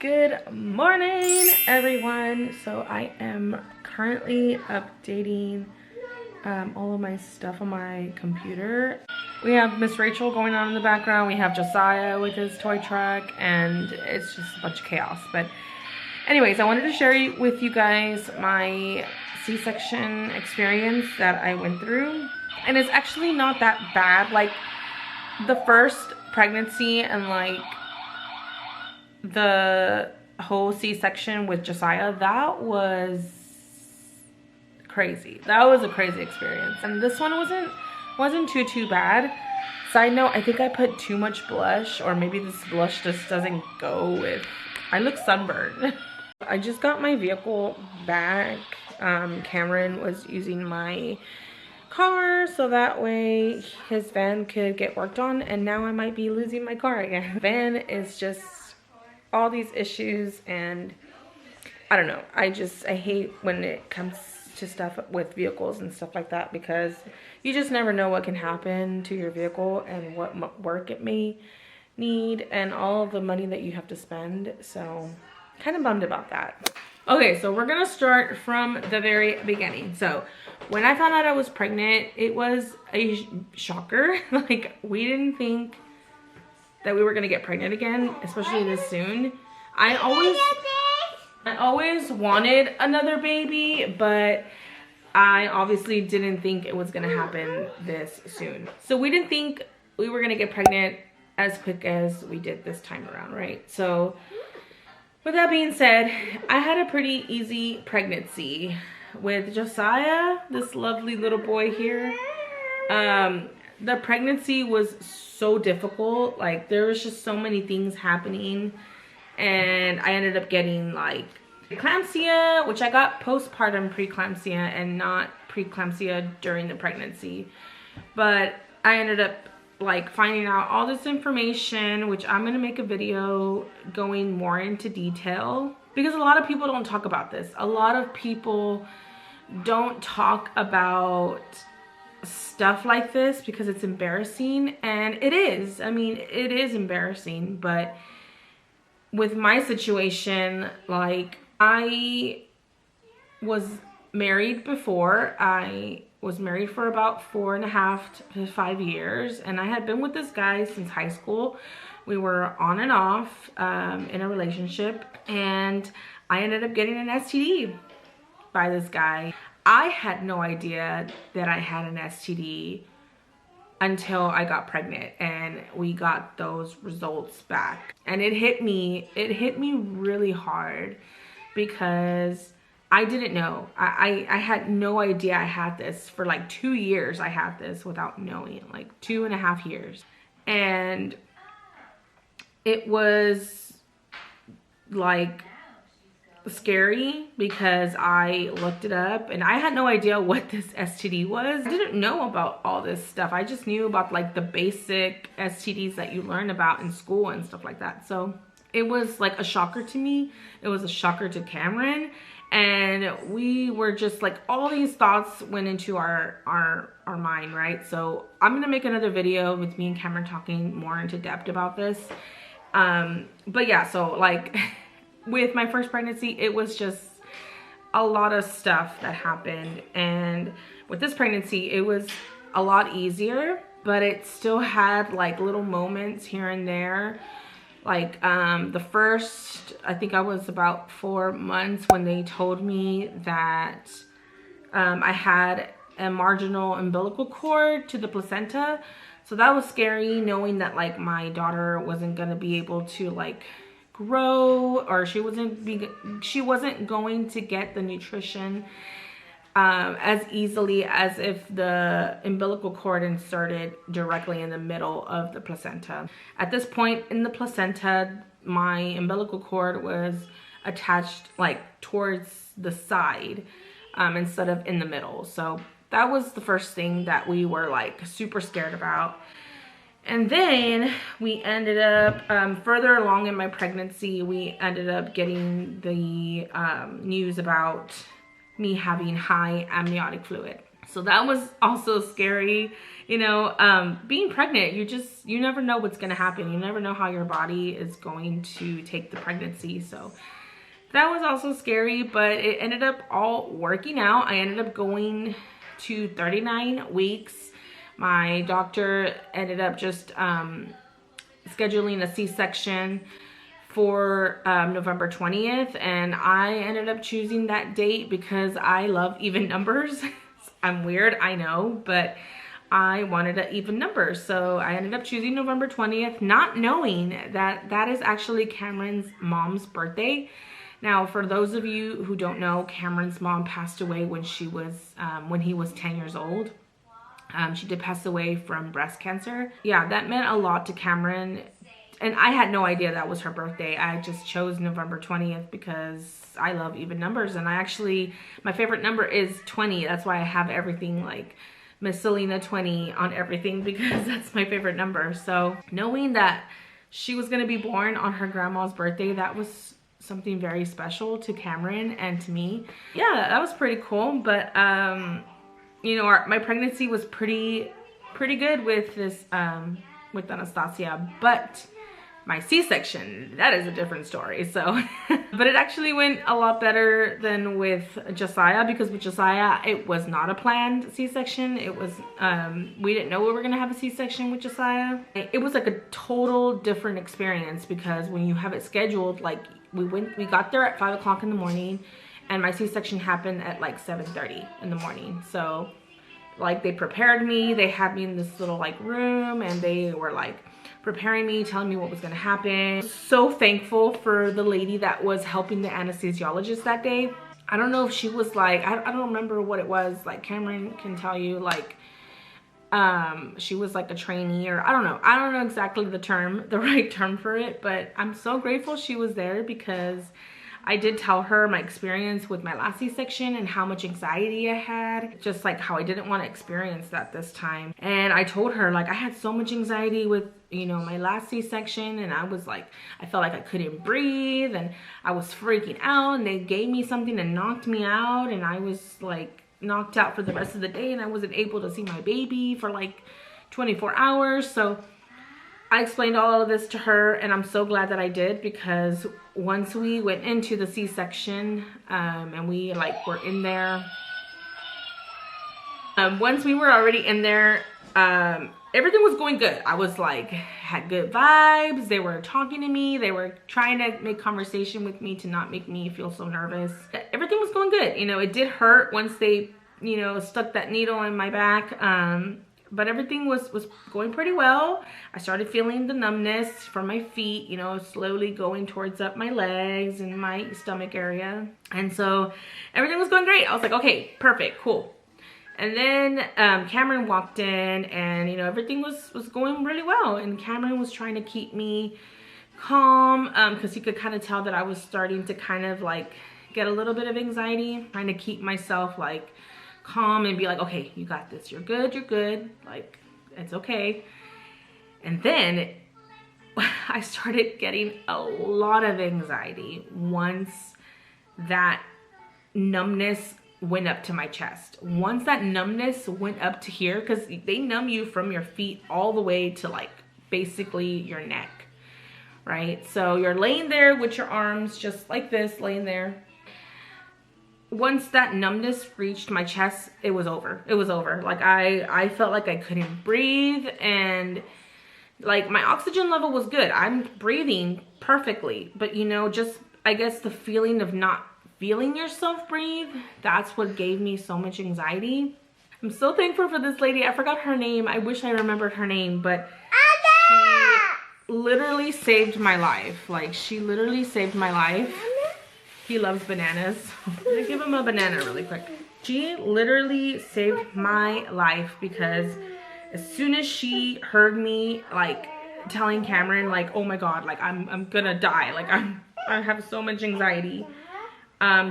Good morning, everyone. So I am currently updating all of my stuff on my computer. We have Miss Rachel going on in the background. We have Josiah with his toy truck, and it's just a bunch of chaos. But anyways, I wanted to share with you guys my C-section experience that I went through. And it's actually not that bad. Like the first pregnancy and like the whole C-section with Josiah, that was crazy. That was a crazy experience. And this one wasn't too bad. Side note, I think I put too much blush, or maybe this blush just doesn't go with, I look sunburned. I just got my vehicle back. Cameron was using my car so that way his van could get worked on, and now I might be losing my car again. Van is just all these issues, and I don't know, I hate when it comes to stuff with vehicles and stuff like that, because you just never know what can happen to your vehicle and what work it may need and all of the money that you have to spend. So kind of bummed about that. Okay, so we're gonna start from the very beginning. So when I found out I was pregnant, it was a shocker. Like, we didn't think that we were gonna get pregnant again, especially this soon. I always wanted another baby, but I obviously didn't think it was gonna happen this soon. So we didn't think we were gonna get pregnant as quick as we did this time around, right? So with that being said, I had a pretty easy pregnancy with Josiah, this lovely little boy here. The pregnancy was so difficult. Like, there was just so many things happening, and I ended up getting like preeclampsia, which I got postpartum preeclampsia and not preeclampsia during the pregnancy. But I ended up like finding out all this information, which I'm gonna make a video going more into detail, because a lot of people don't talk about this. A lot of people don't talk about stuff like this because it's embarrassing, and it is. I mean, it is embarrassing. But with my situation, like, I was married before. I was married for about 4.5 to 5 years, and I had been with this guy since high school. We were on and off in a relationship, and I ended up getting an STD by this guy. I had no idea that I had an STD until I got pregnant and we got those results back. And it hit me really hard, because I didn't know. I had no idea I had this. For like 2 years I had this without knowing, like 2.5 years. And it was like scary, because I looked it up and I had no idea what this STD was. I didn't know about all this stuff. I just knew about like the basic STDs that you learn about in school and stuff like that. So it was like a shocker to me. It was a shocker to Cameron, and we were just like, all these thoughts went into our mind, right? So I'm gonna make another video with me and Cameron talking more into depth about this. But yeah, so like with my first pregnancy, it was just a lot of stuff that happened. And with this pregnancy, it was a lot easier, but it still had like little moments here and there. Like the first, I think I was about 4 months when they told me that I had a marginal umbilical cord to the placenta. So that was scary, knowing that like my daughter wasn't gonna be able to like grow, or she wasn't going to get the nutrition as easily as if the umbilical cord inserted directly in the middle of the placenta. At this point in the placenta, my umbilical cord was attached like towards the side instead of in the middle. So that was the first thing that we were like super scared about. And then we ended up, further along in my pregnancy, we ended up getting the news about me having high amniotic fluid. So that was also scary. You know, being pregnant, you never know what's going to happen. You never know how your body is going to take the pregnancy. So that was also scary, but it ended up all working out. I ended up going to 39 weeks. My doctor ended up just scheduling a C-section for November 20th, and I ended up choosing that date because I love even numbers. I'm weird, I know, but I wanted an even number, so I ended up choosing November 20th, not knowing that that is actually Cameron's mom's birthday. Now, for those of you who don't know, Cameron's mom passed away when he was 10 years old. She did pass away from breast cancer. Yeah, that meant a lot to Cameron. And I had no idea that was her birthday. I just chose November 20th because I love even numbers. And my favorite number is 20. That's why I have everything like Miss Selena 20 on everything, because that's my favorite number. So knowing that she was going to be born on her grandma's birthday, that was something very special to Cameron and to me. Yeah, that was pretty cool. But, you know, my pregnancy was pretty good with this, with Anastasia. But my C-section, that is a different story. So, but it actually went a lot better than with Josiah, because with Josiah, it was not a planned C-section. It was, we didn't know we were gonna have a C-section with Josiah. It was like a total different experience, because when you have it scheduled, like we got there at 5 o'clock in the morning, and my C-section happened at like 7:30 in the morning. So like they prepared me, they had me in this little like room, and they were like preparing me, telling me what was going to happen. So thankful for the lady that was helping the anesthesiologist that day. I don't know if she was like, I don't remember what it was, like Cameron can tell you, like she was like a trainee, or I don't know exactly the right term for it, but I'm so grateful she was there, because I did tell her my experience with my last C-section and how much anxiety I had, just like how I didn't want to experience that this time. And I told her, like, I had so much anxiety with, you know, my last C-section, and I was like, I felt like I couldn't breathe, and I was freaking out, and they gave me something and knocked me out, and I was like knocked out for the rest of the day, and I wasn't able to see my baby for like 24 hours. So I explained all of this to her, and I'm so glad that I did, because once we went into the C-section, and we like were in there, once we were already in there, everything was going good. I was like, had good vibes. They were talking to me. They were trying to make conversation with me to not make me feel so nervous. Everything was going good. You know, it did hurt once they, you know, stuck that needle in my back. But everything was going pretty well. I started feeling the numbness from my feet, you know, slowly going towards up my legs and my stomach area. And so everything was going great. I was like, okay, perfect, cool. And then Cameron walked in, and, you know, everything was going really well. And Cameron was trying to keep me calm, because he could kind of tell that I was starting to kind of like get a little bit of anxiety, trying to keep myself like calm and be like, okay, you got this, you're good, like it's okay. And then I started getting a lot of anxiety once that numbness went up to my chest. Once that numbness went up to here, because they numb you from your feet all the way to like basically your neck, right? So you're laying there with your arms just like this, laying there. Once that numbness reached my chest, it was over. It was over. Like I felt like I couldn't breathe, and like my oxygen level was good. I'm breathing perfectly, but you know, just I guess the feeling of not feeling yourself breathe, that's what gave me so much anxiety. I'm so thankful for this lady. I forgot her name. I wish I remembered her name, but she literally saved my life. Like, she literally saved my life. He loves bananas. I'm gonna give him a banana really quick. She literally saved my life, because as soon as she heard me like telling Cameron like, oh my god, like I'm gonna die, like I have so much anxiety,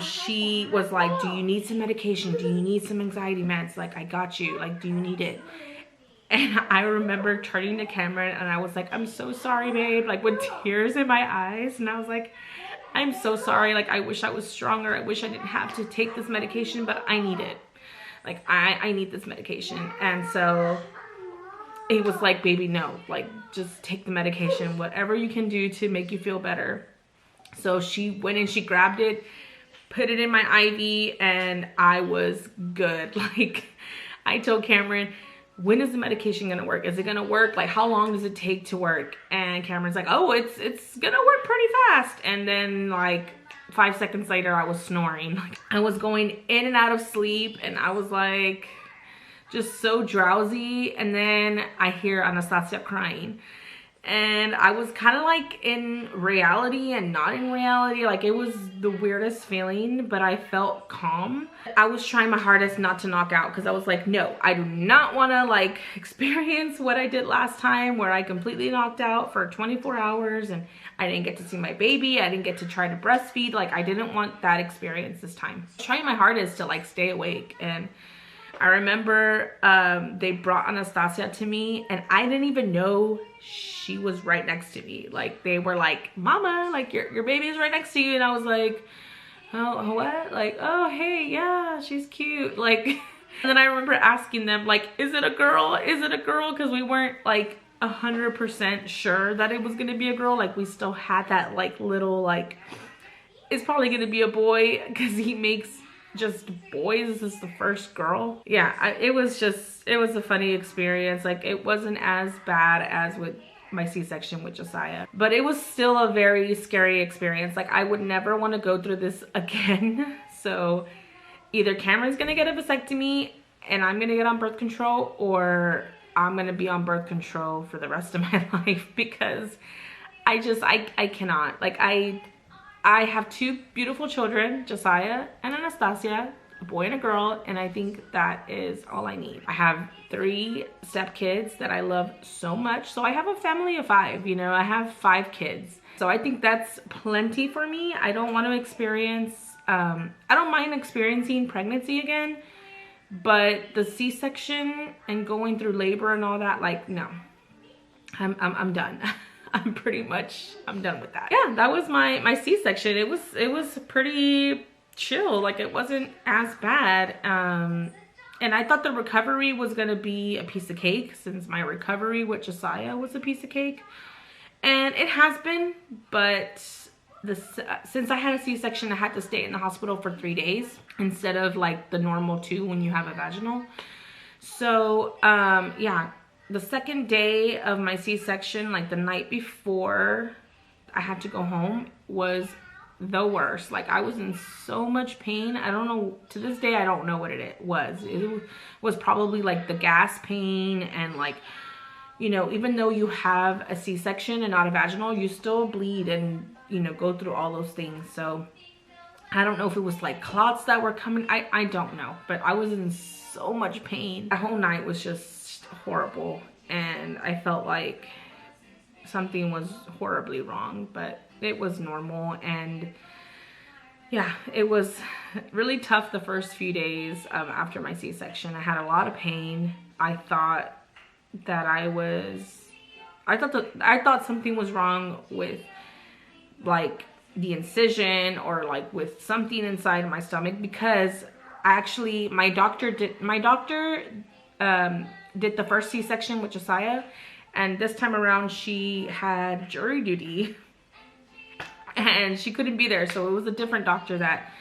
she was like, do you need some medication? Do you need some anxiety meds? Like, I got you. Like, do you need it? And I remember turning to Cameron and I was like, I'm so sorry, babe, like with tears in my eyes. And I was like, I'm so sorry. Like, I wish I was stronger. I wish I didn't have to take this medication, but I need it. Like, I need this medication. And so he was like, baby, no, like, just take the medication, whatever you can do to make you feel better. So she went and she grabbed it, put it in my IV, and I was good. Like, I told Cameron, when is the medication gonna work? Is it gonna work? Like, how long does it take to work? And Cameron's like, oh, it's gonna work pretty fast. And then like 5 seconds later, I was snoring. Like, I was going in and out of sleep, and I was like just so drowsy. And then I hear Anastasia crying, and I was kind of like in reality and not in reality. Like, it was the weirdest feeling, but I felt calm. I was trying my hardest not to knock out, because I was like, no, I do not want to like experience what I did last time, where I completely knocked out for 24 hours and I didn't get to see my baby. I didn't get to try to breastfeed. Like, I didn't want that experience this time. I was trying my hardest to like stay awake. And I remember they brought Anastasia to me, and I didn't even know she was right next to me. Like, they were like, mama, like your baby is right next to you. And I was like, oh, what? Like, oh, hey, yeah, she's cute. Like, and then I remember asking them, like, is it a girl? Is it a girl? Because we weren't like 100% sure that it was gonna be a girl. Like, we still had that like little like, it's probably gonna be a boy, because he makes just boys. This is the first girl. Yeah, it was a funny experience. Like, it wasn't as bad as with my C-section with Josiah, but it was still a very scary experience. Like, I would never want to go through this again. So either Cameron's gonna get a vasectomy and I'm gonna get on birth control, or I'm gonna be on birth control for the rest of my life, because I cannot. Like, I have 2 beautiful children, Josiah and Anastasia, a boy and a girl, and I think that is all I need. I have 3 stepkids that I love so much. So I have a family of 5, you know, I have 5 kids. So I think that's plenty for me. I don't want to experience, I don't mind experiencing pregnancy again, but the C-section and going through labor and all that, like, no, I'm done. I'm done with that. Yeah, that was my C-section. It was pretty chill. Like, it wasn't as bad. And I thought the recovery was gonna be a piece of cake, since my recovery with Josiah was a piece of cake. And it has been, but since I had a C-section, I had to stay in the hospital for 3 days instead of like the normal 2 when you have a vaginal. So yeah, the second day of my C-section, like the night before I had to go home, was the worst. Like, I was in so much pain. I don't know, to this day I don't know what it was. It was probably like the gas pain, and like, you know, even though you have a C-section and not a vaginal, you still bleed and, you know, go through all those things. So I don't know if it was like clots that were coming. I don't know, but I was in so much pain. That whole night was just horrible, and I felt like something was horribly wrong, but it was normal. And yeah, it was really tough the first few days after my C-section. I had a lot of pain. I thought that I thought something was wrong with like the incision, or like with something inside my stomach, because actually my doctor did the first C-section with Josiah, and this time around she had jury duty and she couldn't be there, so it was a different doctor that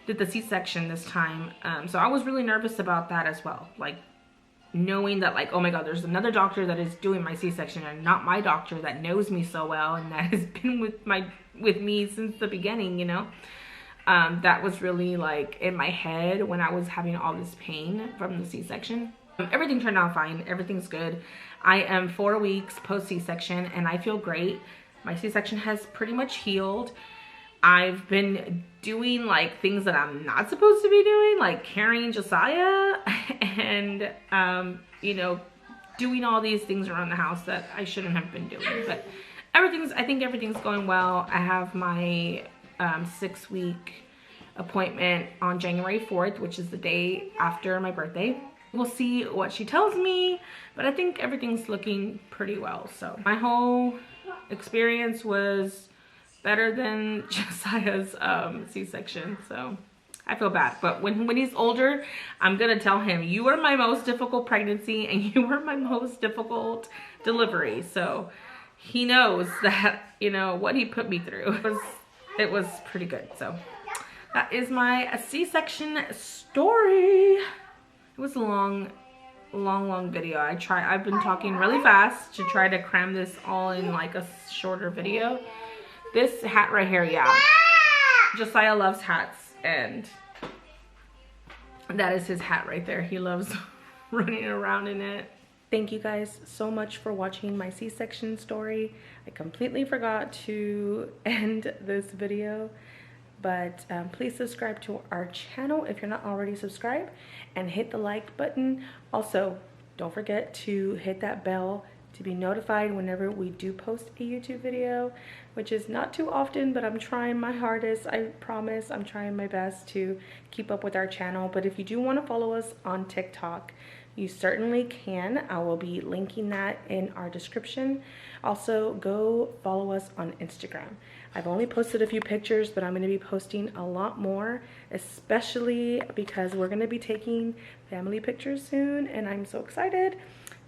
did the C-section this time. So I was really nervous about that as well, like knowing that, like, oh my god, there's another doctor that is doing my C-section and not my doctor that knows me so well and that has been with me since the beginning, you know. That was really like in my head when I was having all this pain from the C-section. Everything turned out fine. Everything's good. I am 4 weeks post C-section and I feel great. My C-section has pretty much healed. I've been doing like things that I'm not supposed to be doing, like carrying Josiah and, you know, doing all these things around the house that I shouldn't have been doing. But I think everything's going well. I have my 6-week appointment on January 4th, which is the day after my birthday. We'll see what she tells me, but I think everything's looking pretty well. So my whole experience was better than Josiah's C-section. So I feel bad. But when he's older, I'm going to tell him, you were my most difficult pregnancy and you were my most difficult delivery. So he knows that, you know, what he put me through. It was pretty good. So that is my C-section story. It was a long video. I've been talking really fast to try to cram this all in like a shorter video. This hat right here, yeah. Josiah loves hats, and that is his hat right there. He loves running around in it. Thank you guys so much for watching my C-section story. I completely forgot to end this video, but please subscribe to our channel if you're not already subscribed, and hit the like button. Also, don't forget to hit that bell to be notified whenever we do post a YouTube video, which is not too often, but I'm trying my hardest. I promise I'm trying my best to keep up with our channel. But if you do want to follow us on TikTok, you certainly can. I will be linking that in our description. Also, go follow us on Instagram. I've only posted a few pictures, but I'm going to be posting a lot more, especially because we're going to be taking family pictures soon, and I'm so excited.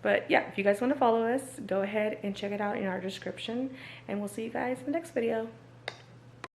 But yeah, if you guys want to follow us, go ahead and check it out in our description, and we'll see you guys in the next video.